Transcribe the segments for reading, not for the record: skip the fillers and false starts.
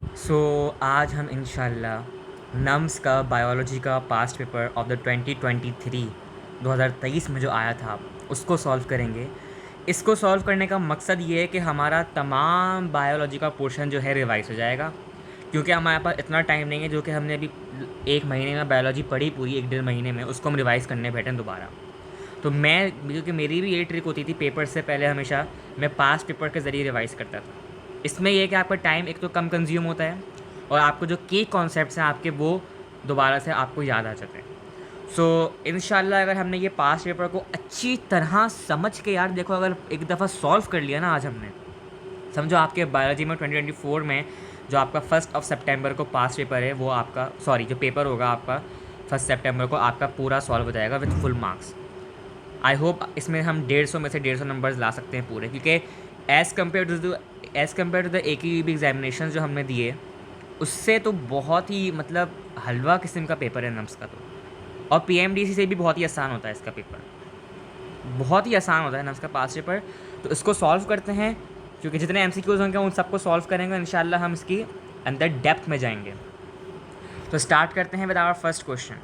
सो आज हम इंशाल्लाह नम्स का बायोलॉजी का पास्ट पेपर ऑफ द 2023 में जो आया था उसको सॉल्व करेंगे। इसको सॉल्व करने का मकसद ये है कि हमारा तमाम बायोलॉजी का पोर्शन जो है रिवाइज हो जाएगा, क्योंकि हमारे पास इतना टाइम नहीं है जो कि हमने अभी एक महीने में बायोलॉजी पढ़ी पूरी एक डेढ़ महीने में उसको हम रिवाइज़ करने बैठे दोबारा। तो मैं, क्योंकि मेरी भी ये ट्रिक होती थी पेपर से पहले, हमेशा मैं पास्ट पेपर के ज़रिए रिवाइज़ करता था। इसमें यह है कि आपका टाइम एक तो कम कंज्यूम होता है और आपको जो की कॉन्सेप्ट्स हैं आपके वो दोबारा से आपको याद आ जाते हैं। सो इंशाल्लाह अगर हमने ये पास्ट पेपर को अच्छी तरह समझ के, यार देखो, अगर एक दफ़ा सॉल्व कर लिया ना आज हमने, समझो आपके बायोलॉजी में 2024 में जो आपका 1 सितंबर को पास्ट पेपर है वो आपका, सॉरी, जो पेपर होगा आपका 1 सितंबर को आपका पूरा सॉल्व हो जाएगा with full marks. I hope इसमें हम 150 में से 150 नंबर्स ला सकते हैं पूरे, क्योंकि as compare to the AQUB examination जो हमने दिए उससे तो बहुत ही मतलब हलवा किस्म का पेपर है नम्स का। तो और PMDC से भी बहुत ही आसान होता है इसका पेपर, बहुत ही आसान होता है नम्स का पास पेपर। तो इसको सॉल्व करते हैं, क्योंकि जितने MCQs होंगे उन सबको सॉल्व करेंगे इंशाल्लाह, हम इसकी अंदर डेप्थ में जाएंगे। तो स्टार्ट करते हैं with our first question.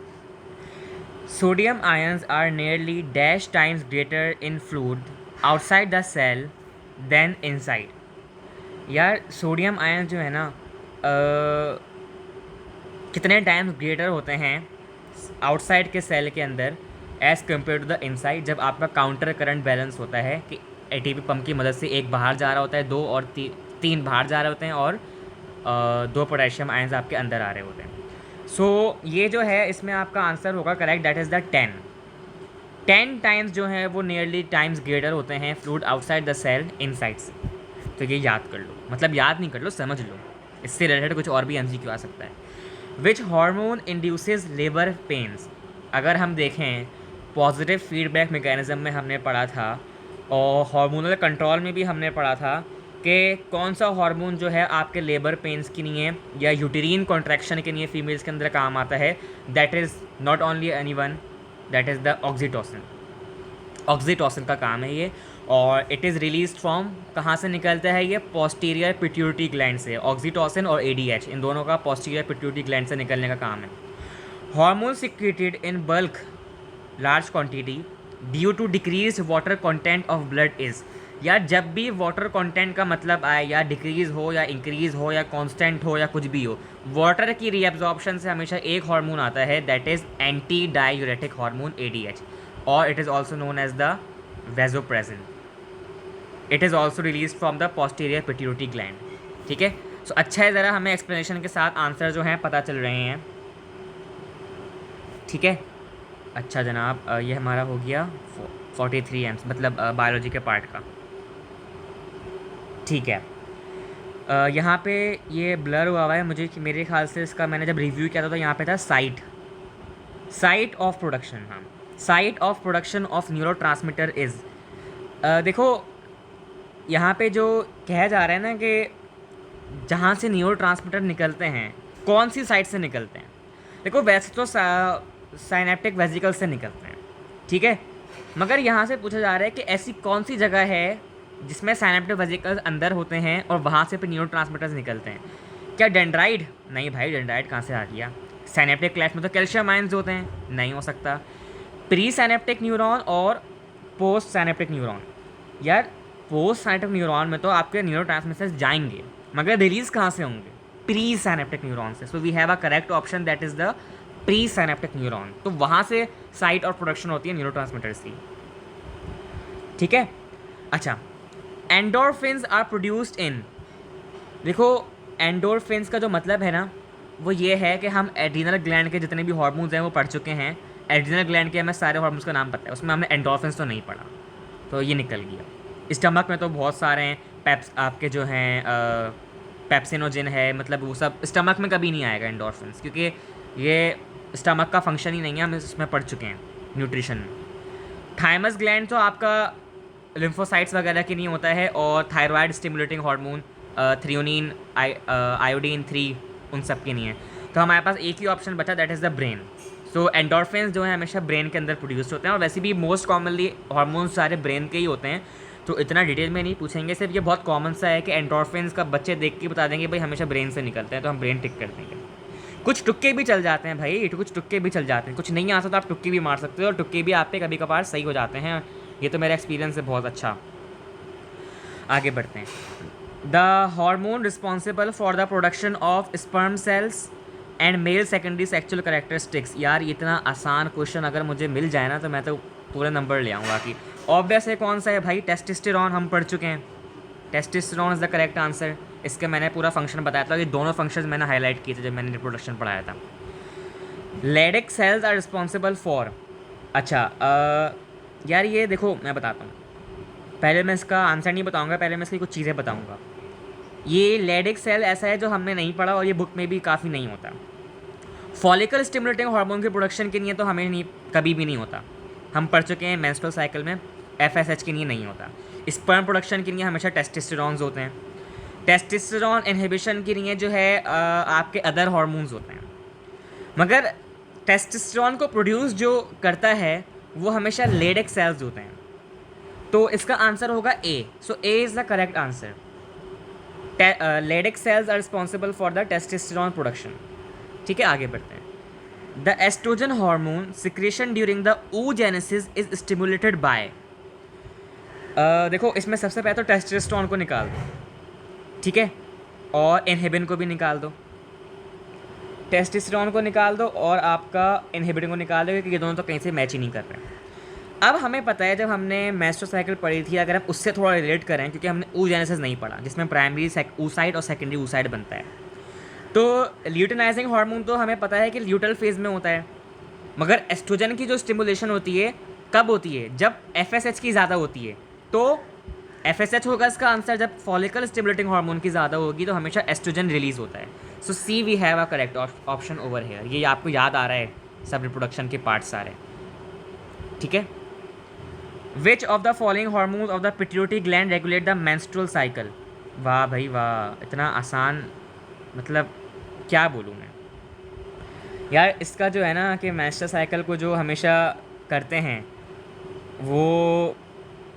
Sodium ions are nearly dash times greater in fluid outside the cell than inside। यार सोडियम आयन जो है ना कितने टाइम्स ग्रेटर होते हैं आउटसाइड के सेल के अंदर as compare to the inside, जब आपका काउंटर करंट बैलेंस होता है कि ATP पंप की मदद से एक बाहर जा रहा होता है, दो और तीन बाहर जा रहे होते हैं और दो पोटेशियम आयन्स आपके अंदर आ रहे होते हैं। सो ये जो है इसमें आपका आंसर होगा correct, that is the 10 times जो है वो नियरली टाइम्स ग्रेटर होते हैं fluid outside the cell inside से। तो ये याद कर लो, मतलब याद नहीं कर लो, समझ लो, इससे रिलेटेड कुछ और भी MCQ आ सकता है। Which hormone induces labour pains. अगर हम देखें पॉजिटिव फीडबैक मैकेनिज्म में हमने पढ़ा था और हार्मोनल कंट्रोल में भी हमने पढ़ा था कि कौन सा हार्मोन जो है आपके लेबर पेन्स के लिए या यूटेरिन कॉन्ट्रैक्शन के लिए फीमेल्स के अंदर काम आता है, that is not only any one, that is the oxytocin. Oxytocin का काम है ये, और इट इज़ रिलीज फ्रॉम, कहाँ से निकलता है ये, पोस्टीरियर पिट्यूटरी ग्लैंड से। ऑक्सीटोसिन और ADH इन दोनों का पोस्टीरियर पिट्यूटरी ग्लैंड से निकलने का काम है। Hormone secreted in bulk large quantity due to decrease water content of blood is. यार जब भी वाटर कंटेंट का मतलब आए, या डिक्रीज़ हो या इंक्रीज़ हो या कांस्टेंट हो या कुछ भी हो, वाटर की रीअब्जॉर्प्शन से हमेशा एक हार्मोन आता है, that is anti diuretic hormone ADH, और it is also known as the vasopressin. It is also release from the posterior pituitary gland. ठीक है, सो अच्छा है, ज़रा हमें एक्सप्लेनेशन के साथ आंसर जो हैं पता चल रहे हैं। ठीक है, अच्छा जनाब, ये हमारा हो गया 43 एम्स, मतलब बायोलॉजी के पार्ट का। ठीक है, यहाँ पे ये ब्लर हुआ हुआ है मुझे, मेरे ख्याल से इसका मैंने जब रिव्यू किया था तो यहाँ पे था साइट ऑफ प्रोडक्शन। हाँ, site of production of neurotransmitter is, देखो यहाँ पे जो कहा जा रहा है ना कि जहाँ से न्यूरोट्रांसमीटर निकलते हैं, कौन सी साइट से निकलते हैं। देखो वैसे तो साइनेप्टिक वेसिकल से निकलते हैं, ठीक है, मगर यहाँ से पूछा जा रहा है कि ऐसी कौन सी जगह है जिसमें साइनेप्टिक वेसिकल्स अंदर होते हैं और वहाँ से फिर न्यूरोट्रांसमीटर्स निकलते हैं। क्या डेंड्राइड? नहीं भाई, डेंड्राइड कहाँ से आ गया। साइनेप्टिक क्लैश में तो कैल्शियम आयंस होते हैं, नहीं हो सकता। प्री साइनेप्टिक न्यूरॉन और पोस्ट साइनेप्टिक न्यूरॉन, यार पोस्ट साइनेप्टिक न्यूरॉन में तो आपके न्यूरोट्रांसमीटर्स जाएंगे, मगर रिलीज कहाँ से होंगे? प्री साइनेप्टिक न्यूरॉन से। So we have a correct option, that is the pre synaptic neuron. तो वहाँ से साइट और प्रोडक्शन होती है न्यूरोट्रांसमीटर्स की। ठीक है, अच्छा, एंडोरफिन्स आर प्रोड्यूस्ड इन, देखो एंडोरफिन्स का जो मतलब है ना वो ये है कि हम एड्रीनल ग्लैंड के जितने भी हार्मोन्स हैं वो पढ़ चुके हैं। एड्रीनल ग्लैंड के हमें सारे हार्मोन्स का नाम पता है, उसमें हमने एंडोरफिन्स तो नहीं पढ़ा, तो ये निकल गया। स्टमक में तो बहुत सारे हैं, पेप्स आपके जो हैं पेप्सिनोजिन है, मतलब वो सब स्टमक में कभी नहीं आएगा एंडोरफिन्स, क्योंकि ये स्टमक का फंक्शन ही नहीं है, हम इसमें पढ़ चुके हैं न्यूट्रिशन में। थाइमस ग्लैंड तो आपका लिम्फोसाइट्स वगैरह के नहीं होता है, और thyroid stimulating hormone threonine, iodine 3, उन सब के नहीं है। तो हमारे पास एक ही ऑप्शन बचा, that is the brain. So endorphins जो है हमेशा ब्रेन के अंदर प्रोड्यूस होते हैं, और वैसे भी मोस्ट कॉमनली हार्मोन्स सारे ब्रेन के ही होते हैं। तो इतना डिटेल में नहीं पूछेंगे, सिर्फ ये बहुत कॉमन सा है कि एंडोर्फिन्स का बच्चे देख के बता देंगे भाई हमेशा ब्रेन से निकलते हैं, तो हम ब्रेन टिक कर देंगे। कुछ तुक्के भी चल जाते हैं भाई, कुछ तुक्के भी चल जाते हैं, कुछ नहीं आता तो आप तुक्के भी मार सकते हो, और तुक्के भी आप पे कभी कभार सही हो जाते हैं। ये तो मेरा एक्सपीरियंस है बहुत अच्छा। आगे बढ़ते हैं। The hormone responsible for the production of sperm cells and male secondary sexual characteristics. यार इतना आसान क्वेश्चन अगर मुझे मिल जाए ना तो मैं तो पूरे नंबर ले आऊँगा। कि ऑब्वियस है कौन सा है भाई, टेस्टोस्टेरोन हम पढ़ चुके हैं, testosterone is the correct answer. इसके मैंने पूरा फंक्शन बताया था, ये दोनों फंक्शंस मैंने हाईलाइट किए थे जब मैंने रिप्रोडक्शन पढ़ाया था। Leydig cells are responsible for, अच्छा यार ये देखो मैं बताता हूँ, पहले मैं इसका आंसर नहीं बताऊँगा, पहले मैं इसकी कुछ चीज़ें बताऊँगा। ये लेडिक सेल ऐसा है जो हमने नहीं पढ़ा और ये बुक में भी काफ़ी नहीं होता। फॉलिकल स्टिमुलेटिंग हार्मोन के प्रोडक्शन के लिए तो हमें नहीं, कभी भी नहीं होता, हम पढ़ चुके हैं मेंस्ट्रुअल साइकिल में। एफएसएच के लिए नहीं होता। स्पर्म प्रोडक्शन के लिए हमेशा टेस्टोस्टेरोन्स होते हैं। टेस्टोस्टेरोन इनहिबिशन के लिए जो है आपके अदर हार्मोन्स होते हैं, मगर टेस्टोस्टेरोन को प्रोड्यूस जो करता है वो हमेशा लेडिक सेल्स होते हैं। तो इसका आंसर होगा A. So A is the correct answer. Leydig cells are responsible for the testosterone production. ठीक है, आगे बढ़ते हैं। The estrogen hormone secretion during the oogenesis is stimulated by, देखो इसमें सबसे पहले तो टेस्टोस्टेरोन को निकाल दो, ठीक है, और इनहिबिन को भी निकाल दो। टेस्टोस्टेरोन को निकाल दो और आपका इनहिबिन को निकाल दो, क्योंकि ये दोनों तो कहीं से मैच ही नहीं कर रहे हैं। अब हमें पता है जब हमने मेंस्ट्रुअल साइकिल पढ़ी थी, अगर हम उससे थोड़ा रिलेट करें, क्योंकि हमने oogenesis नहीं पढ़ा जिसमें प्राइमरी oocyte और सेकेंडरी oocyte बनता है, तो ल्यूटेनाइजिंग हार्मोन तो हमें पता है कि ल्यूटल फेज में होता है, मगर एस्ट्रोजन की जो स्टिमुलेशन होती है कब होती है, जब एफएसएच की ज़्यादा होती है। तो एफएसएच होगा इसका आंसर, जब फॉलिकल स्टिमुलेटिंग हार्मोन की ज़्यादा होगी तो हमेशा एस्ट्रोजन रिलीज होता है। So see we have a correct option over here. ये आपको याद आ रहा है, सब रिप्रोडक्शन के पार्ट सारे, ठीक है। Which of the following hormones of the pituitary gland regulate the menstrual cycle. वाह भाई वाह, इतना आसान, मतलब क्या बोलूँ मैं यार। इसका जो है ना कि मेंस्ट्रुअल साइकिल को जो हमेशा करते हैं वो,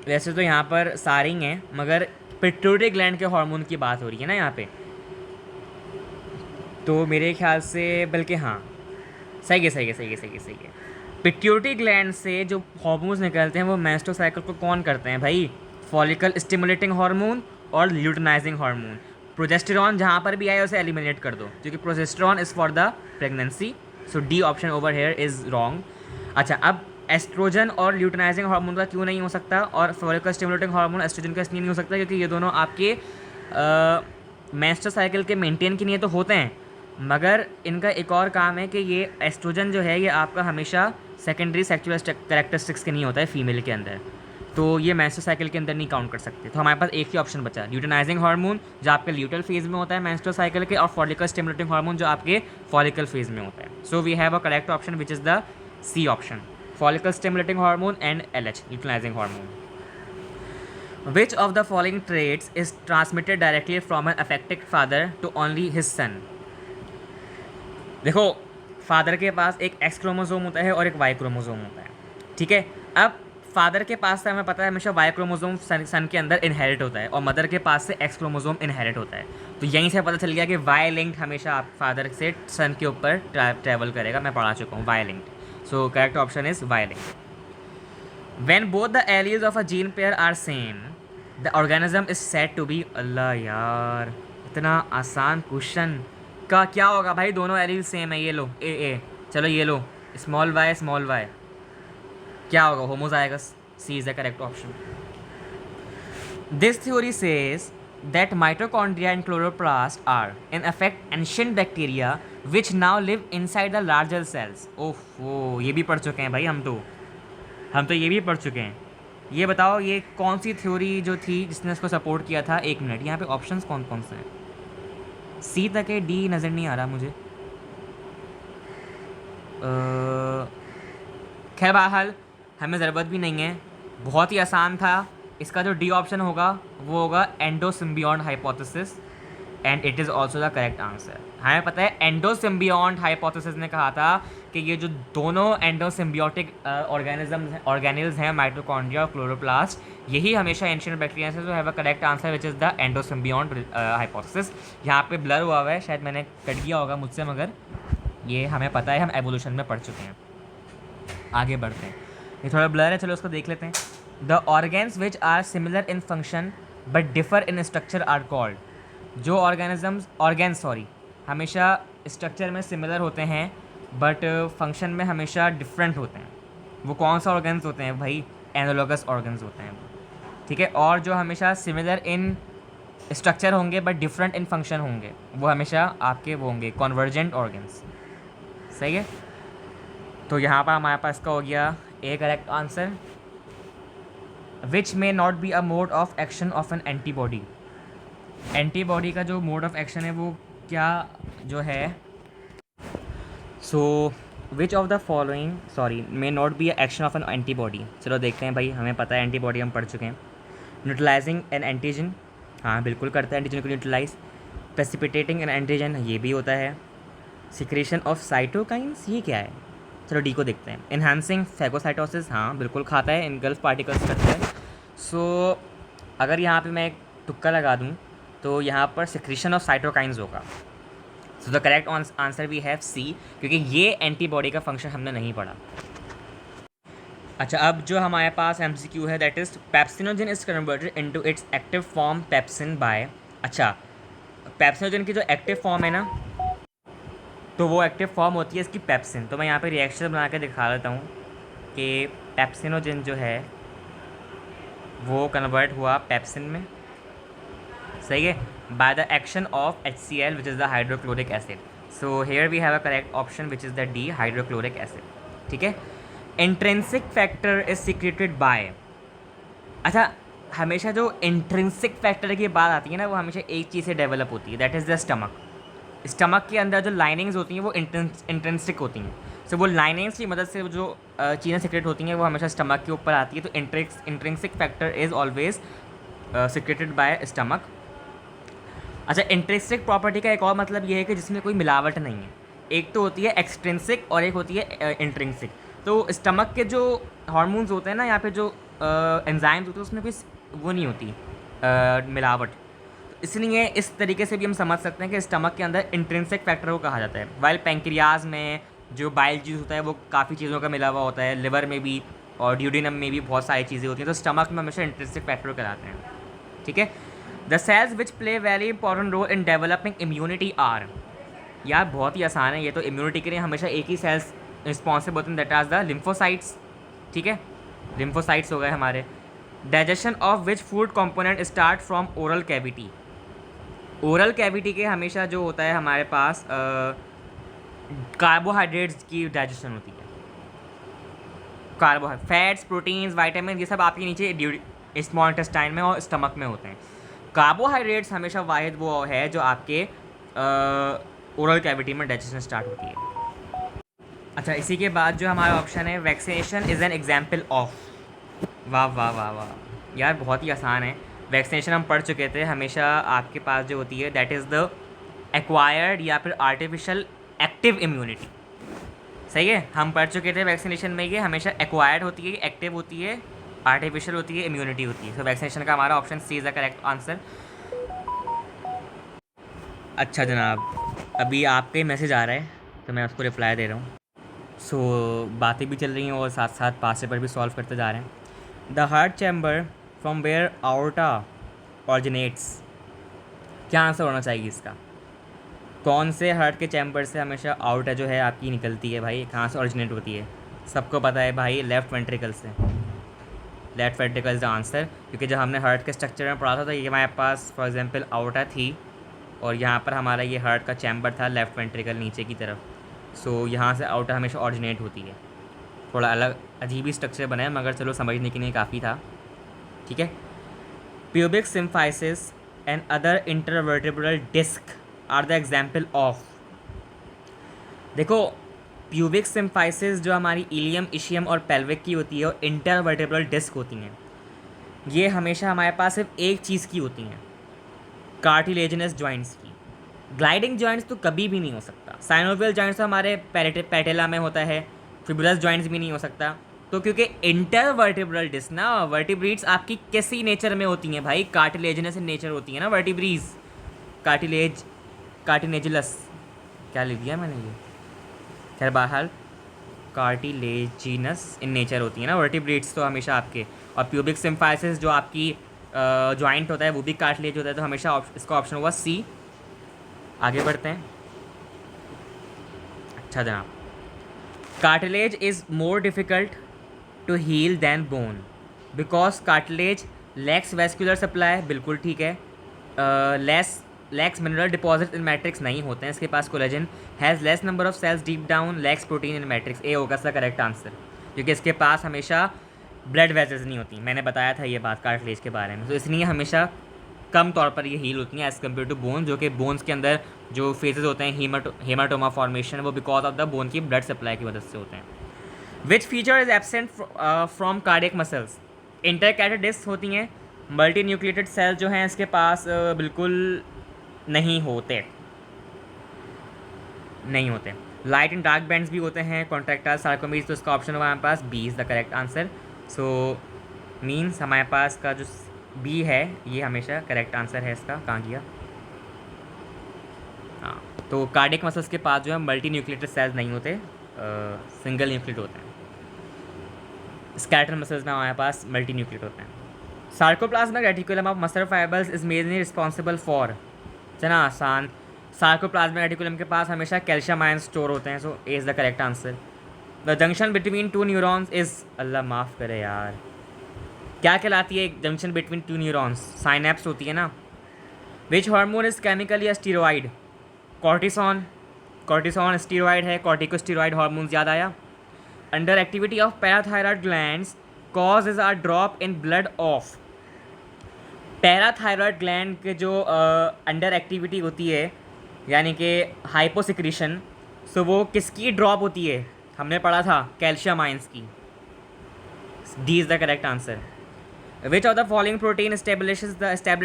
वैसे तो यहाँ पर सारे ही हैं, मगर पिट्यूटरी ग्लैंड के हार्मोन की बात हो रही है ना यहाँ पे, तो मेरे ख्याल से बल्कि हाँ सही है, सही है, सही है, सही है, सही है। पिट्यूटरी ग्लैंड से जो हार्मोन्स निकलते हैं वो मेंस्ट्रुअल साइकिल को कौन करते हैं भाई, फॉलिकल स्टिमुलेटिंग हार्मोन और ल्यूटेनाइजिंग हार्मोन। प्रोजेस्टेरॉन जहाँ पर भी आए उसे एलिमिनेट कर दो, क्योंकि progesterone is for the pregnancy. So D option over here is wrong. अच्छा, अब एस्ट्रोजन और ल्यूटेनाइजिंग हार्मोन का क्यों नहीं हो सकता, और फॉलिकल स्टिमुलेटिंग हार्मोन एस्ट्रोजन का इसलिए नहीं हो सकता क्योंकि ये दोनों आपके मेंस्ट्रुअल साइकिल के मेंटेन के लिए तो होते हैं, मगर इनका एक और काम है कि ये एस्ट्रोजन जो है ये आपका हमेशा सेकेंडरी सेक्सुअल कैरेक्टरिस्टिक्स के नहीं होता है फीमेल के अंदर, तो ये मेंस्ट्रुअल साइकिल के अंदर नहीं काउंट कर सकते। तो हमारे पास एक ही ऑप्शन बचा, ल्यूटेनाइजिंग हार्मोन जो आपके ल्यूटल फेज में होता है मेंस्ट्रुअल साइकिल के, और फॉलिकल स्टिमुलेटिंग हार्मोन जो आपके फॉलिकल फेज में होता है। So we have a correct option which is the C option, follicle stimulating hormone and LH, luteinizing hormone. Which of the following traits is transmitted directly from an affected father to only his son? देखो, father के पास एक x chromosome होता है और एक Y chromosome होता है, ठीक है। अब फादर के पास से हमें पता है हमेशा वाई क्रोमोसोम सन के अंदर इनहेरिट होता है, और मदर के पास से एक्स क्रोमोसोम इनहेरिट होता है। तो यहीं से पता चल गया कि वाई लिंक्ड हमेशा आप फादर से सन के ऊपर ट्रैवल करेगा। मैं पढ़ा चुका हूँ Y linked. So correct option is Y linked. When both the alleles of a gene pair are same the organism is said to be, अल्लाह यार इतना आसान क्वेश्चन का क्या होगा भाई, दोनों एलील सेम है, ये लो ए, चलो ये लो स्मॉल वाई, क्या होगा, homozygous. C is the correct option. This theory says that mitochondria and chloroplast are in effect ancient bacteria which now live inside the larger cells. ओहो, ये भी पढ़ चुके हैं भाई हम तो ये भी पढ़ चुके हैं। ये बताओ ये कौन सी थ्योरी जो थी जिसने इसको सपोर्ट किया था। एक मिनट, यहाँ पे ऑप्शंस कौन कौन से हैं, सी तक है, डी नज़र नहीं आ रहा मुझे। खैर बहरहाल हमें ज़रूरत भी नहीं है, बहुत ही आसान था। इसका जो डी ऑप्शन होगा वो होगा endosymbiont hypothesis. And it is also the correct answer. हमें पता है एंडोसिम्बियॉन्ट हाइपोथेसिस ने कहा था कि ये जो दोनों एंडोसिम्बियोटिक ऑर्गेनिल्स हैं, माइटोकॉन्ड्रिया और क्लोरोप्लास्ट, यही हमेशा एंशिएंट बैक्टीरिया से जो have a correct answer which is the endosymbiont hypothesis. यहाँ पे ब्लर हुआ है, शायद मैंने कट गया होगा मुझसे, मगर ये हमें पता है, हम एवोल्यूशन में पढ़ चुके हैं। आगे बढ़ते हैं, ये थोड़ा ब्लर है, चलो उसको देख लेते हैं। The organs which are similar in function but differ in structure are called. जो ऑर्गेन्स हमेशा स्ट्रक्चर में सिमिलर होते हैं बट फंक्शन में हमेशा डिफरेंट होते हैं, वो कौन सा ऑर्गेन्स होते हैं भाई? एनालॉगस ऑर्गेन्स होते हैं, ठीक है। और जो हमेशा सिमिलर इन स्ट्रक्चर होंगे बट डिफरेंट इन फंक्शन होंगे, वो हमेशा आपके वो होंगे कॉन्वर्जेंट ऑर्गेन्स। सही है, तो यहाँ पर हमारे पास का हो गया A correct answer. Which may not be a mode of action of an antibody. Antibody का जो मोड ऑफ एक्शन है वो क्या जो है? So which of the following may not be action of an antibody. चलो देखते हैं भाई, हमें पता है एंटीबॉडी हम पढ़ चुके हैं। न्यूट्रलाइजिंग एन एंटीजन, हाँ बिल्कुल करता है एंटीजन को न्यूट्रलाइज। प्रेसिपिटेटिंग एन एंटीजन, ये भी होता है। सिक्रेशन ऑफ साइटोकाइंस, ये क्या है? चलो डी को देखते हैं। इन्हांसिंग फैगोसाइटोसिस, हाँ बिल्कुल खाता है, इनगल्फ पार्टिकल्स करता है। सो अगर यहाँ पे मैं एक तुक्का लगा दूँ तो यहाँ पर सिक्रेशन ऑफ साइटोकाइंस होगा। So the correct answer we have C, क्योंकि ये एंटीबॉडी का फंक्शन हमने नहीं पढ़ा। अच्छा, अब जो हमारे पास MCQ है that is pepsinogen is converted into its active form pepsin by. अच्छा, पेप्सिनोजन की जो एक्टिव फॉर्म है ना, तो वो एक्टिव फॉर्म होती है इसकी पेप्सिन। तो मैं यहाँ पे रिएक्शन बना के दिखा देता हूँ कि पेप्सिनोजन जो है वो कन्वर्ट हुआ पेप्सिन में, सही है, by the action of HCl which is the hydrochloric acid. So here we have a correct option which is the D, hydrochloric acid, ठीक है। Intrinsic factor is secreted by. अच्छा, हमेशा जो इंट्रिंसिक फैक्टर की बात आती है ना, वो हमेशा एक चीज़ से डेवलप होती है, that is the stomach. Stomach के अंदर जो लाइनिंग्स होती हैं वो इंट्रिंसिक होती हैं। सो वो लाइनिंग्स की मदद से जो चीज़ें सिक्रेट होती हैं वो हमेशा स्टमक के ऊपर आती है। तो intrinsic factor is always secreted by stomach. अच्छा, इंट्रिंसिक प्रॉपर्टी का एक और मतलब ये है कि जिसमें कोई मिलावट नहीं है। एक तो होती है एक्सट्रिंसिक और एक होती है इंट्रिंसिक। तो स्टमक के जो हार्मोन्स होते हैं ना, यहाँ पे जो एंजाइम्स होते हैं, उसमें कोई वो नहीं होती मिलावट। इसलिए इस तरीके से भी हम समझ सकते हैं कि स्टमक के अंदर इंट्रिंसिक फैक्टर को कहा जाता है। वाइल पैंक्रियाज में जो बाइल जूस होता है वो काफ़ी चीज़ों का मिला हुआ होता है, लिवर में भी और ड्यूडिनम में भी बहुत सारी चीज़ें होती हैं, तो स्टमक में हमेशा इंट्रिंसिक फैक्टर कहलाते हैं, ठीक है। The cells which play very important role in developing immunity are. यार बहुत ही आसान है ये तो, इम्यूनिटी के लिए हमेशा एक ही सेल्स रिस्पॉन्सिबल होते हैं, दैट आर द लिम्फोसाइट्स, ठीक है, लिम्फोसाइट्स हो गए हमारे। Digestion of which food component start from oral cavity. Oral cavity के हमेशा जो होता है हमारे पास कार्बोहाइड्रेट्स की डाइजेशन होती है। कार्बोहाइड्रेट, फैट्स, प्रोटीन्स, वाइटामिन, ये सब आपके नीचे स्मॉल इंटेस्टाइन में और स्टमक में होते हैं। कार्बोहाइड्रेट्स हमेशा वाहिद वो है जो आपके ओरल कैविटी में डाइजेशन स्टार्ट होती है। अच्छा, इसी के बाद जो हमारा ऑप्शन है vaccination is an example of. वाह वाह वाह वाह, यार बहुत ही आसान है। वैक्सीनेशन हम पढ़ चुके थे, हमेशा आपके पास जो होती है दैट इज़ द एक्वायर्ड या फिर आर्टिफिशियल एक्टिव इम्यूनिटी, सही है, हम पढ़ चुके थे वैक्सीनेशन में। ये हमेशा एक्वायर्ड होती है, एक्टिव होती है, आर्टिफिशियल होती है, इम्यूनिटी होती है। तो वैक्सीनेशन का हमारा option C is the correct answer. अच्छा जनाब, अभी आपका ही मैसेज आ रहा है तो मैं उसको रिप्लाई दे रहा हूँ। सो बातें भी चल रही हैं और साथ साथ पास पेपर भी सॉल्व करते जा रहे हैं। The heart chamber from where aorta originates. क्या आंसर होना चाहिए इसका? कौन से हार्ट के चैम्बर से हमेशा आउटा जो है आपकी निकलती है भाई, कहाँ से ऑरिजिनेट होती है? सबको पता है भाई, लेफ्ट वेंट्रिकल से। Left ventricle is the answer, क्योंकि जब हमने हार्ट के स्ट्रक्चर में पढ़ा था तो ये हमारे पास फॉर एग्जांपल आउटा थी और यहाँ पर हमारा ये हार्ट का चैम्बर था लेफ्ट वेंट्रिकल नीचे की तरफ। सो यहाँ से आउटा हमेशा ऑरिजिनेट होती है। थोड़ा अलग अजीब ही स्ट्रक्चर बना है मगर चलो समझने के लिए काफ़ी था, ठीक है। Pubic symphysis and other intervertebral disc are the example of. देखो, प्यूबिक सिम्फाइसिस जो हमारी इलियम, इशियम और पेल्विक की होती है और इंटरवर्टेब्रल डिस्क होती हैं, ये हमेशा हमारे पास सिर्फ एक चीज़ की होती हैं, कार्टिलेजिनस जॉइंट्स की। ग्लाइडिंग जॉइंट्स तो कभी भी नहीं हो सकता। साइनोवियल जॉइंट्स तो हमारे पैटेला में होता है, फिब्रुलस जॉइंट्स भी नहीं हो सकता। तो क्योंकि इंटरवर्टिब्रल डिस्क ना, वर्टिब्रेट्स आपकी कैसी नेचर में होती हैं भाई, कार्टिलेजिनस इन नेचर होती है ना वर्टिब्रीज, कार्टिलेज, कार्टिनेजिलस, क्या लिख दिया मैंने ये, खैर बहरहाल कार्टिलेजिनस इन नेचर होती है ना वर्टिब्रेट्स तो हमेशा आपके। और प्यूबिक सिम्फाइसिस जो आपकी जॉइंट होता है वो भी कार्टिलेज होता है, तो हमेशा इसका ऑप्शन होगा सी। आगे बढ़ते हैं। अच्छा जनाब, cartilage is more difficult to heal than bone because cartilage lacks vascular supply, बिल्कुल ठीक है। Lacks mineral deposit in matrix, नहीं होते हैं इसके पास collagen. Has less number of cells deep down, lacks protein in matrix, A होगा इसका करेक्ट आंसर, क्योंकि इसके पास हमेशा ब्लड वेजल्स नहीं होती। मैंने बताया था ये बात कार्टिलेज के बारे में, तो इसलिए हमेशा कम तौर पर ये हील होती हैं एज़ कम्पेयर टू बोन, जो कि बोन्स के अंदर जो फेजेस होते हैं हेमाटोमा फॉर्मेशन, वो बिकॉज ऑफ द बोन की ब्लड सप्लाई की वजह से होते हैं। Which feature is absent from cardiac muscles, intercalated disc होती हैं, मल्टी न्यूक्लिएटेड सेल जो हैं इसके पास बिल्कुल नहीं होते, नहीं होते। लाइट एंड डार्क बैंड्स भी होते हैं, कॉन्ट्रैक्टाइल सार्कोमीज, तो इसका ऑप्शन होगा हमारे पास B is the correct answer. So means हमारे पास का जो बी है ये हमेशा करेक्ट आंसर है इसका। कहाँ गया, हाँ, तो कार्डियक मसल्स के पास जो है मल्टी न्यूक्लिएटेड सेल्स नहीं होते, सिंगल न्यूक्लिएट होते हैं। स्केलेटल मसल्स में हमारे पास मल्टी न्यूक्लिएट होते हैं। Sarcoplasmic reticulum of muscle fibres is mainly responsible for, चना आसान, सार्कोप्लाज्मिक रेटिकुलम के पास हमेशा कैल्शियम आयन स्टोर होते हैं, so A is the correct answer. The junction between two neurons is, अल्लाह माफ़ करे यार, क्या कहलाती है junction between two neurons, synapse होती है ना। Which hormone is chemically a steroid, cortisone, cortisone steroid है, कॉर्टिकोस्टीरॉइड हार्मोन याद आया। Under activity of parathyroid glands cause is a drop in blood of, parathyroid gland के जो अंडर एक्टिविटी होती है यानी कि हाइपोसिक्रीशन, सो वो किसकी ड्रॉप होती है, हमने पढ़ा था कैल्शियम आयंस की, D is the correct answer. Which of the following protein establishes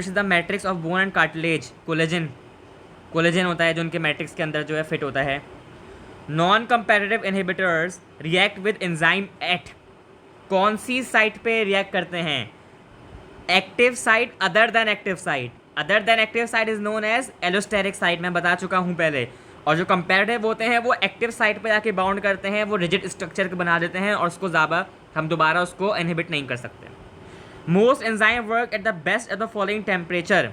the matrix of bone and cartilage, collagen, collagen होता है जो उनके मैट्रिक्स के अंदर जो है फिट होता है। Non comparative inhibitors react with enzyme at, कौन सी साइट पे रिएक्ट करते हैं, active site other than active site, other than active site is known as allosteric site, मैं बता चुका हूँ पहले। और जो कंपैरेटिव होते हैं वो एक्टिव साइट पे जाके बाउंड करते हैं, वो रिजिड स्ट्रक्चर को बना देते हैं और उसको ज़्यादा हम दोबारा उसको इनहिबिट नहीं कर सकते। Most enzyme work at the best at the following temperature,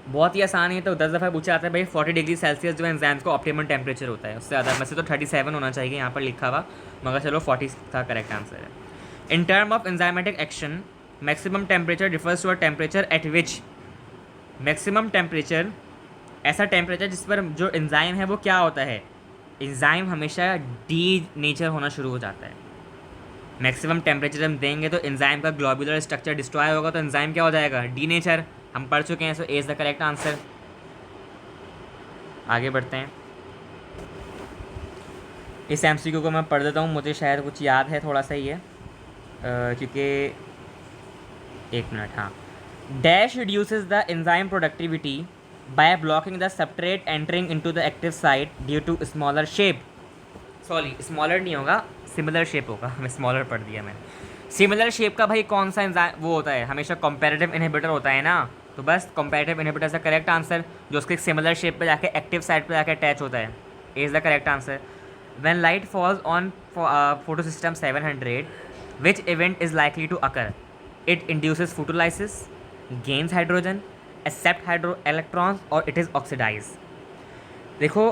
बहुत ही आसान है, तो 10 दफ़ा पूछा जाता है भाई 40 डिग्री सेल्सियस जो एंजाइम्स का ऑप्टिमम टेम्परेचर होता है, उससे ज़्यादा वैसे तो 37 होना चाहिए यहाँ पर लिखा हुआ, मगर चलो 40 का करेक्ट आंसर है। In term of enzymatic action maximum temperature refers to a temperature at which, maximum temperature ऐसा टेम्परेचर जिस पर जो एंजाइम है वो क्या होता है, एंजाइम हमेशा डी नेचर होना शुरू हो जाता है। मैक्सिमम टेम्परेचर हम देंगे तो एंजाइम का ग्लोबुलर स्ट्रक्चर डिस्ट्रॉय होगा, तो एंजाइम क्या हो जाएगा, डी नेचर, हम पढ़ चुके हैं, so A is the correct answer. आगे बढ़ते हैं। इस एमसीक्यू को मैं पढ़ देता हूँ, मुझे शायद कुछ याद है थोड़ा सा ही है, क्योंकि एक मिनट, हाँ। Dash reduces the enzyme productivity by blocking the substrate entering into the active site due to smaller shape, sorry smaller नहीं होगा, सिमिलर शेप होगा, मैं स्मॉलर पढ़ दिया मैंने। सिमिलर शेप का भाई कौन सा एंजाइम वो होता है, हमेशा कंपैरेटिव इनहिबिटर होता है ना, तो बस कंपैरेटिव इनहिबिटर का करेक्ट आंसर, जो उसके सिमिलर शेप पे जाके एक्टिव साइट पे जाके अटैच होता है, A is the correct answer. When light falls on photo system 700 which event is likely to occur, it induces photolysis, gains hydrogen, accept hydro electrons और it is oxidise. देखो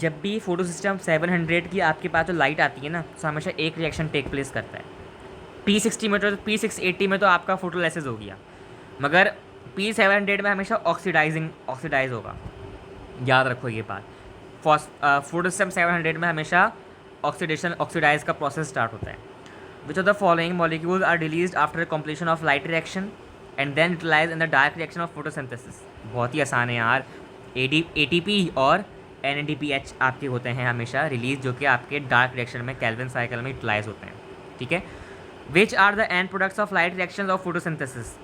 जब भी photo system 700 की आपके पास जो light आती है ना, तो हमेशा एक रिएक्शन टेक प्लेस करता है। P60 में तो P680 में तो आपका फोटोलाइसिस हो गया, मगर P700 में हमेशा ऑक्सीडाइज होगा, याद रखो ये बात। फोटो सिस्टम 700 में हमेशा ऑक्सीडाइज का प्रोसेस स्टार्ट होता है। Which of the following molecules are release after completion of light reaction and then utilise in the dark reaction of photosynthesis, बहुत ही आसान है यार, ATP और NADPH आपके होते हैं हमेशा रिलीज, जो कि आपके डार्क रिएक्शन में कैल्विन साइकिल में यूटिलाइज होते हैं, ठीक है। Which are the end products of light reaction of photosynthesis,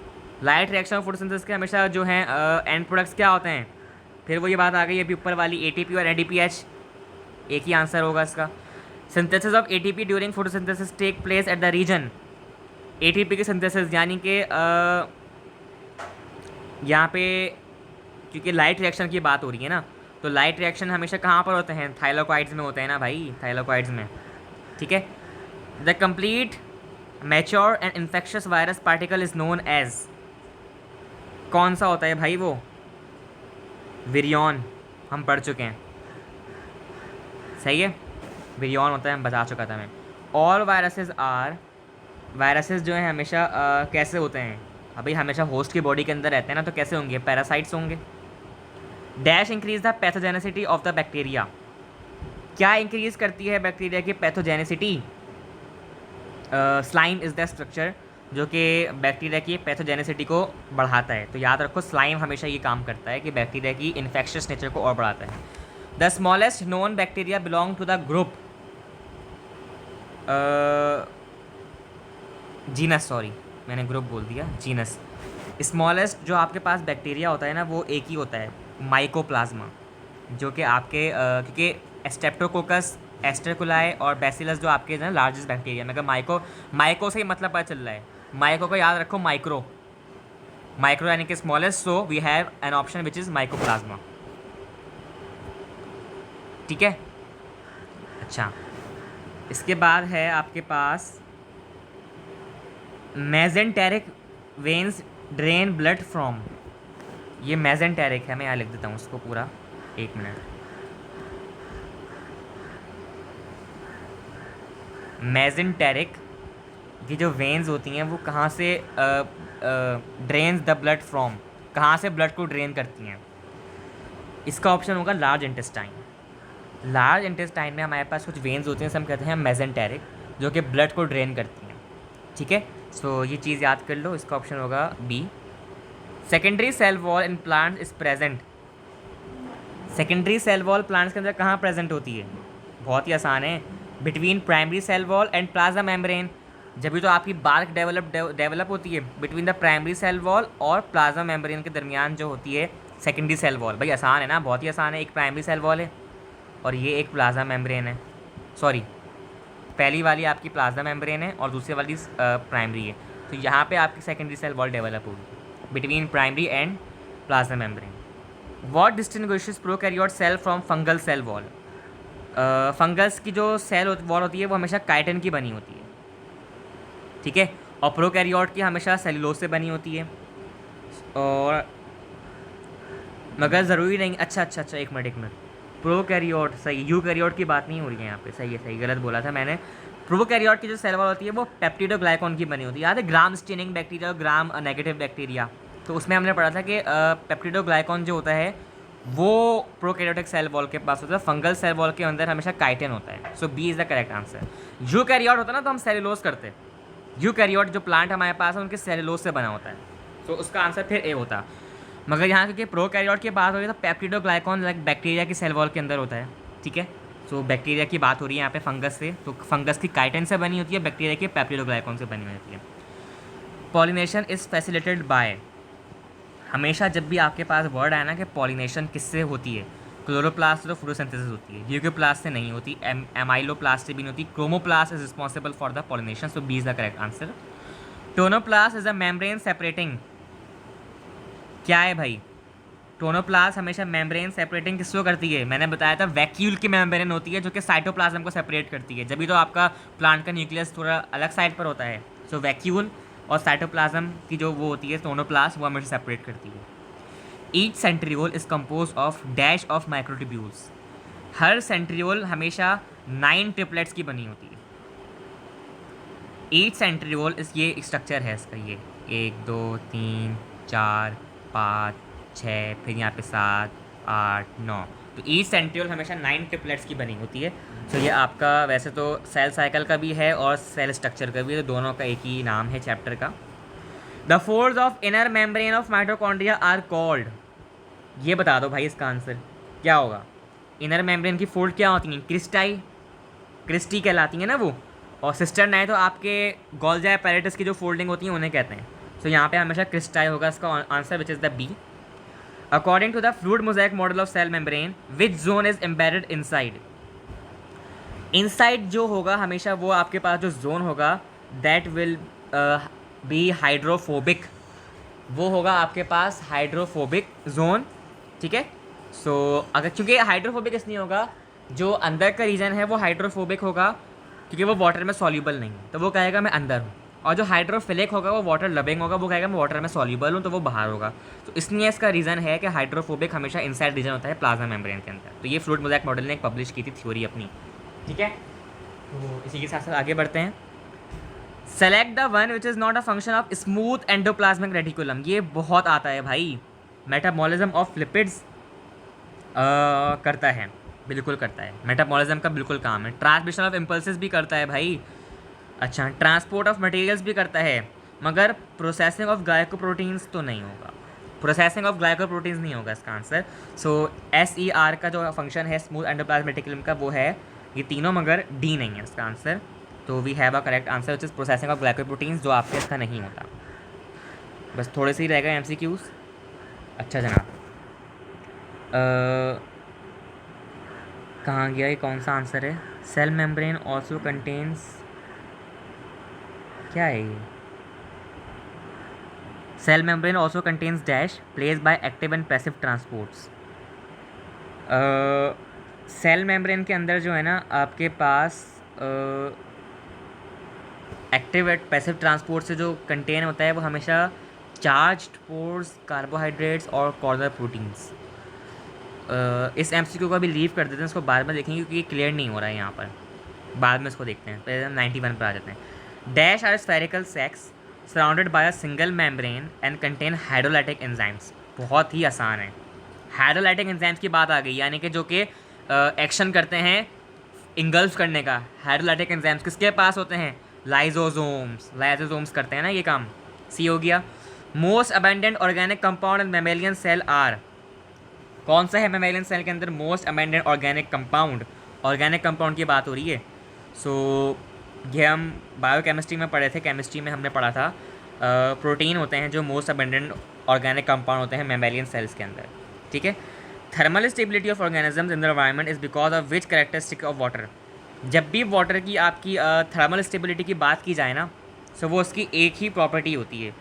light reaction of photosynthesis के हमेशा जो हैं एंड प्रोडक्ट्स क्या होते हैं, फिर वो ये बात आ गई अभी ऊपर वाली, एटीपी और एडीपीएच, एक ही आंसर होगा इसका। Synthesis of ATP during photosynthesis take place at the region, ATP की सिंथेसिस यानी कि यहाँ पे क्योंकि लाइट रिएक्शन की बात हो रही है ना, तो लाइट रिएक्शन हमेशा कहाँ पर होते हैं, थाइलाकॉइड्स में होते हैं ना भाई, थाइलाकॉइड्स में, ठीक है। The complete mature and infectious virus particle is known as, कौन सा होता है भाई वो, विरियन, हम पढ़ चुके हैं, सही है, विरियन होता है, हम बता चुका था मैं। ऑल वायरसेस आर, वायरसेस जो हैं हमेशा कैसे होते हैं, अभी हमेशा होस्ट की बॉडी के अंदर रहते हैं ना, तो कैसे होंगे, पैरासाइट्स होंगे। Dash increase the pathogenicity of the bacteria, क्या इंक्रीज करती है बैक्टीरिया की pathogenicity, slime is the structure जो कि बैक्टीरिया की पैथोजेनेसिटी को बढ़ाता है। तो याद रखो स्लाइम हमेशा ये काम करता है कि बैक्टीरिया की इन्फेक्शियस नेचर को और बढ़ाता है। The smallest known bacteria belong to the group, genus, sorry मैंने ग्रुप बोल दिया, जीनस। स्मॉलेस्ट जो आपके पास बैक्टीरिया होता है ना वो एक ही होता है, माइकोप्लाज्मा, जो कि आपके क्योंकि स्ट्रेप्टोकोकस, एस्टरकुलाई और बैसिलस जो आपके ना लार्जेस्ट बैक्टीरिया, मैं माइको से ही मतलब पता चल रहा है, माइको को याद रखो, माइक्रो, माइक्रो यानी कि smallest, so we have an option which is mycoplasma, ठीक है। अच्छा, इसके बाद है आपके पास mesenteric veins drain blood from, ये मेजेंटेरिक है, मैं यहाँ लिख देता हूँ उसको पूरा, एक मिनट। मेजेंटेरिक की जो वेन्स होती हैं वो कहाँ से ड्रेन्स द ब्लड फ्रॉम, कहाँ से ब्लड को ड्रेन करती हैं, इसका ऑप्शन होगा लार्ज इंटेस्टाइन। लार्ज इंटेस्टाइन में हमारे पास कुछ वेन्स होती हैं, हम कहते हैं मेजेंटेरिक, जो कि ब्लड को ड्रेन करती हैं, ठीक है। सो ये चीज़ याद कर लो, इसका ऑप्शन होगा B. Secondary cell wall in plants is present, secondary cell wall plants के अंदर कहाँ प्रेजेंट होती है, बहुत ही आसान है, between primary cell wall and plasma membrane, जब भी तो आपकी बार्क डेवलप होती है between the primary cell wall और प्लाज्मा मेम्ब्रेन के दरमियान जो होती है सेकेंडरी सेल वॉल। भाई आसान है ना, बहुत ही आसान है, एक प्राइमरी सेल वॉल है और ये एक प्लाज्मा मेम्ब्रेन है, सॉरी पहली वाली आपकी प्लाज्मा मेम्ब्रेन है और दूसरी वाली प्राइमरी है, तो यहाँ पे आपकी सेकेंडरी सेल वॉल डेवलप होगी between primary and plasma membrane. What distinguishes prokaryote cell from fungal cell wall, fungus की जो सेल वॉल होती है वो हमेशा काइटिन की बनी होती है, ठीक है, और प्रोकैरियोट की हमेशा सेलुलोज से बनी होती है, और मगर ज़रूरी नहीं, अच्छा एक मिनट, प्रोकैरियोट सही, यूकैरियोट की बात नहीं हो रही है यहाँ पे, सही है, सही, गलत बोला था मैंने। प्रोकैरियोट की जो सेल वॉल होती है वो पेप्टिडोग्लाइकॉन की बनी होती है, याद है ग्राम स्टेनिंग बैक्टीरिया और ग्राम नेगेटिव बैक्टीरिया, तो उसमें हमने पढ़ा था कि पेप्टिडोग्लाइकॉन जो होता है वो प्रोकैरियोटिक सेल वॉल के पास होता है, फंगल सेल वॉल के अंदर हमेशा काइटिन होता है, so B is the correct answer. Eukaryote होता है ना तो हम सेलुलोज करते हैं, यूकैरियोट जो प्लांट हमारे पास है उनके सेलुलोज से बना होता है, तो उसका आंसर फिर ए होता। मगर यहाँ क्योंकि प्रोकैरियोट की बात हो रही है तो पेप्टिडोग्लाइकॉन लाइक बैक्टीरिया की सेल वॉल के अंदर होता है, ठीक है। सो बैक्टीरिया की बात हो रही है यहाँ पे फंगस से, तो फंगस की काइटिन से बनी होती है, बैक्टीरिया की पेप्टिडोग्लाइकॉन से बनी होती है। पॉलिनेशन इज़ फैसिलिटेटेड बाय, हमेशा जब भी आपके पास वर्ड आए ना कि पॉलिनेशन किससे होती है, क्लोरोप्लास्ट और फोटोसिंथेसिस होती है, ल्यूकोप्लास्ट से नहीं होती, एमाइलोप्लास्ट से भी नहीं होती, chromoplast is responsible for the pollination, so B is the correct answer. Tonoplast is a membrane separating, क्या है भाई, टोनोप्लास्ट हमेशा मेम्ब्रेन सेपरेटिंग किसको करती है, मैंने बताया था वैक्यूल की मेम्ब्रेन होती है जो कि साइटोप्लाज्म को सेपरेट करती है, जब भी तो आपका प्लांट का न्यूक्लियस थोड़ा अलग साइड पर होता है, सो वैक्यूल और साइटोप्लाज्म की जो वो होती है टोनोप्लास्ट, वो हमेशा सेपरेट करती है। Each centriole is compose of dash of microtubules, her centriole हमेशा 9 ट्रिपलेट्स की बनी होती है। ईच सेंट्रियोल इस ये स्ट्रक्चर है इसका, ये 1 2 3 4 5 6, फिर यहाँ पे 7 8 9, तो ईच सेंट्रियोल हमेशा 9 ट्रिपलेट्स की बनी होती है। तो ये आपका वैसे तो सेल साइकिल का भी है और सेल स्ट्रक्चर का भी है, तो दोनों का एक ही नाम है चैप्टर का। The folds of inner membrane of mitochondria are called, ये बता दो भाई इसका आंसर क्या होगा, इनर मेम्ब्रेन की फोल्ड क्या होती हैं, क्रिस्टाई, क्रिस्टी कहलाती हैं ना वो, और सिस्टर नहीं तो आपके गोल्गी एपैरेटस की जो फोल्डिंग होती है उन्हें कहते हैं, तो यहाँ पे हमेशा क्रिस्टाई होगा इसका आंसर, which is the B. According to the fluid mosaic model of cell membrane which zone is embedded inside. Inside जो होगा हमेशा वो आपके पास जो जोन होगा दैट विल बी हाइड्रोफोबिक, वो होगा आपके पास हाइड्रोफोबिक जोन, ठीक है। सो अगर क्योंकि हाइड्रोफोबिक इसलिए होगा, जो अंदर का रीजन है वो हाइड्रोफोबिक होगा क्योंकि वो वाटर में सॉल्यूबल नहीं है, तो वो कहेगा मैं अंदर हूँ। और जो हाइड्रोफिलिक होगा वो वाटर लविंग होगा, वो कहेगा मैं वाटर में सॉल्यूबल हूँ, तो वो बाहर होगा। तो इसलिए इसका रीज़न है कि हाइड्रोफोबिक हमेशा इनसाइड रीजन होता है प्लाज्मा मेम्ब्रेन के अंदर। तो ये फ्लूइड मोज़ेक मॉडल ने एक पब्लिश की थी थ्योरी अपनी, ठीक है। तो इसी के साथ साथ आगे बढ़ते हैं। Select the one which is not a function of smooth endoplasmic reticulum. ये बहुत आता है भाई। मेटाबॉलिज्म ऑफ लिपिड्स करता है, बिल्कुल करता है, मेटाबॉलिज्म का बिल्कुल काम है। ट्रांसमिशन ऑफ इम्पल्सेस भी करता है भाई। अच्छा, ट्रांसपोर्ट ऑफ मटेरियल्स भी करता है, मगर प्रोसेसिंग ऑफ ग्लाइकोप्रोटीन्स तो नहीं होगा। प्रोसेसिंग ऑफ ग्लाइकोप्रोटीन्स नहीं होगा इसका आंसर। सो SER का जो फंक्शन है स्मूथ एंडोप्लाज्मिक रेटिकुलम का वो है ये तीनों, मगर डी नहीं है इसका आंसर। तो we have a correct answer which is processing of glycoproteins, जो आपके इसका नहीं होता। बस थोड़े से ही रह गए MCQs। अच्छा जनाब, कहाँ गया ये, कौन सा आंसर है? सेल मेम्ब्रेन ऑल्सो कंटेन्स, क्या है ये? Cell membrane also contains dash place by active and passive transports. Cell membrane के अंदर जो है ना आपके पास एक्टिव एंड पैसिव ट्रांसपोर्ट से जो कंटेन होता है वो हमेशा चार्ज्ड पोर्स, कार्बोहाइड्रेट्स और कॉर्नर प्रोटीन्स। इस MCQ को अभी लीव कर देते हैं, इसको बाद में देखेंगे क्योंकि ये क्लियर नहीं हो रहा है यहाँ पर, बाद में इसको देखते हैं। पहले हम 91 पर आ जाते हैं। Dash are spherical sacs surrounded by a single membrane and contain hydrolytic enzymes. बहुत ही आसान है। हाइड्रोलाइटिक एंजाइम्स की बात आ गई, यानी कि जो कि एक्शन करते हैं इंगल्फ करने का। हाइड्रोलाइटिक एंजाइम्स किसके पास होते हैं? लाइजोसोम्स। लाइजोसोम्स करते हैं ना ये काम। सी हो गया। Most abundant organic compound in mammalian cell are. कौन सा है मेमेलियन सेल के अंदर most abundant organic compound? Organic compound की बात हो रही है। सो ये हम बायोकेमिस्ट्री में पढ़े थे, केमिस्ट्री में हमने पढ़ा था। प्रोटीन होते हैं जो मोस्ट अबेंडेंट ऑर्गेनिक कंपाउंड होते हैं मेमेलियन सेल्स के अंदर, ठीक है। Thermal stability of organisms in the environment is because of which characteristic of water. जब भी वाटर की आपकी थर्मल स्टेबिलिटी की बात की जाए ना, सो वो उसकी एक ही प्रॉपर्टी होती है,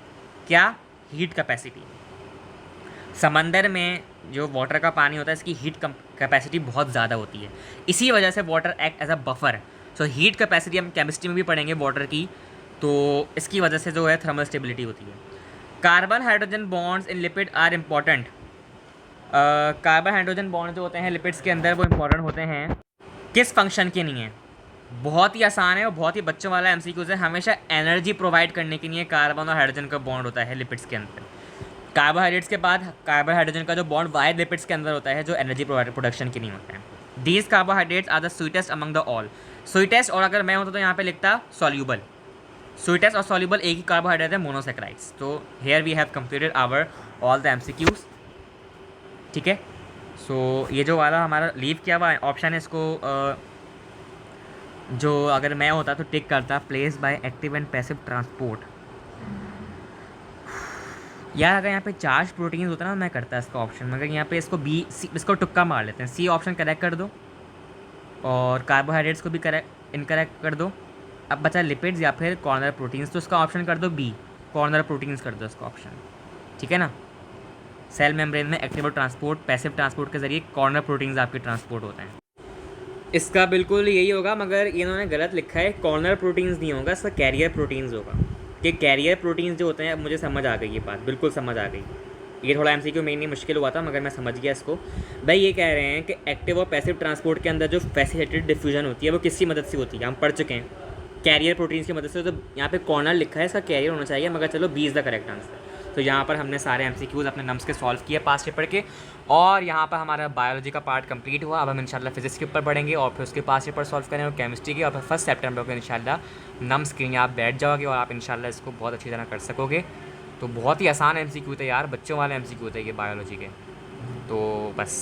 क्या? Heat capacity. समंदर में जो वाटर का पानी होता है इसकी हीट कैपेसिटी बहुत ज़्यादा होती है, इसी वजह से water act as a buffer. So heat capacity हम केमिस्ट्री में भी पढ़ेंगे वाटर की, तो इसकी वजह से जो है थर्मल स्टेबिलिटी होती है। Carbon hydrogen bonds in lipid are important. Carbon hydrogen bond जो होते हैं लिपिड्स के अंदर वो इम्पॉर्टेंट होते हैं, किस फंक्शन के लिए? बहुत ही आसान है और बहुत ही बच्चों वाला MCQ है। हमेशा एनर्जी प्रोवाइड करने के लिए कार्बन और हाइड्रोजन का बॉन्ड होता है लिपिड्स के अंदर। कार्बोहाइड्रेट्स के बाद कार्बन हाइड्रोजन का जो बॉन्ड वाई लिपिड्स के अंदर होता है जो एनर्जी प्रोडक्शन के लिए होता है। These carbohydrates are the sweetest among the all. Sweetest, और अगर मैं होता तो यहाँ पे लिखता सॉल्यूबल। स्वीटेस्ट और सॉल्यूबल एक ही कार्बोहाइड्रेट है, मोनोसेक्राइड्स। तो here we have completed our all the MCQs, ठीक है। सो ये जो वाला हमारा लीव किया हुआ ऑप्शन है इसको जो अगर मैं होता तो टिक करता place by active and passive transport. यार अगर यहाँ पे चार्ज प्रोटीन्स होता ना मैं करता इसका ऑप्शन, मगर यहाँ पे इसको C इसको तुक्का मार लेते हैं। C ऑप्शन करेक्ट कर दो और कार्बोहाइड्रेट्स को भी करेक्ट इनकरेक्ट कर दो। अब बचा लिपिड्स या फिर कॉर्नर प्रोटीन्स, तो उसका ऑप्शन कर दो B, कॉर्नर प्रोटीन्स कर दो इसका ऑप्शन, ठीक है ना। सेल मेम्ब्रेन में एक्टिव ट्रांसपोर्ट, पैसिव ट्रांसपोर्ट के जरिए कॉर्नर प्रोटीन्स आपके ट्रांसपोर्ट होते हैं। इसका बिल्कुल यही होगा, मगर इन्होंने गलत लिखा है, कॉर्नर प्रोटीन्स नहीं होगा, इसका कैरियर प्रोटीन्स होगा। कि कैरियर प्रोटीन्स जो होते हैं, मुझे समझ आ गई ये बात, बिल्कुल समझ आ गई। ये थोड़ा MCQ में नहीं मुश्किल हुआ था, मगर मैं समझ गया इसको। भाई ये कह रहे हैं कि एक्टिव और पैसिव ट्रांसपोर्ट के अंदर जो फैसिलिटेटेड डिफ्यूजन होती है वो किसकी मदद से होती है, हम पढ़ चुके हैं, कैरियर प्रोटीन्स की मदद से। तो यहाँ पे कॉर्नर लिखा है, इसका कैरियर होना चाहिए, मगर चलो B is the correct answer. तो यहाँ पर हमने सारे MCQs अपने नम्स के सॉल्व किए पास पेपर के, और यहाँ पर हमारा बायोलॉजी का पार्ट कंप्लीट हुआ। अब हम इंशाल्लाह फिजिक्स के ऊपर पढ़ेंगे और फिर उसके पास पेपर सॉल्व करेंगे और केमिस्ट्री के, और फिर 1 सितंबर को इंशाल्लाह नम्स के लिए आप बैठ जाओगे और आप इंशाल्लाह इसको बहुत अच्छी तरह कर सकोगे। तो बहुत ही आसान MCQ थे यार, बच्चों वाले MCQ थे ये बायोलॉजी के। तो बस